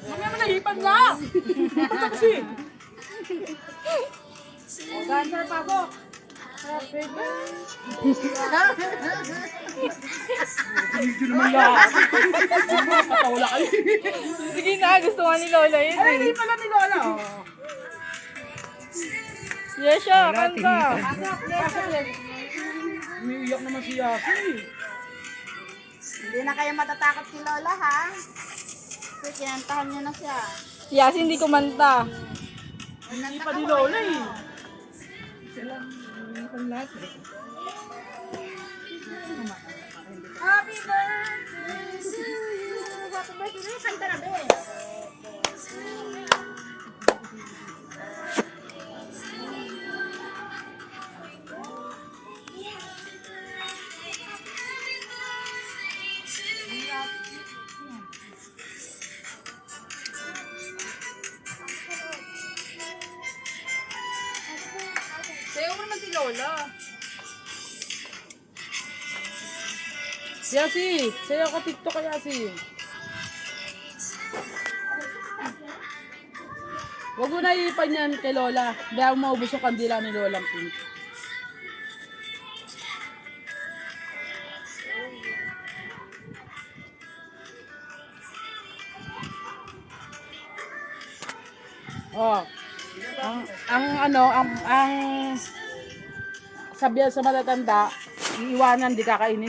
Mamaya mo nahipan na! Basta kasi! O, dancer, pasok! Happy Hindi naman lahat. Matawala kayo. Sige na, gusto nga ni Lola yun. Ay, hindi pala ni Lola. Oh. Yes, siya, kanta. Umiiyak naman si Yasi. Hindi na kayo matatakot si Lola, ha? Kasi kinantahan niyo na siya. Yasi, hindi kumanta. Hindi pa ni Lola eh. Sila, hindi pa lahat eh. Happy birthday to you! Happy birthday! Kanta na, be! Sayo mo naman si Lola. Yasi, sayo ka TikTok ka Yasi. Huwag mo na iipan yan kay Lola. Dahil maubos yung kandila ni Lola Pink. Oh. Ang sabihan sa matatanda, iiwanan, di kakainin.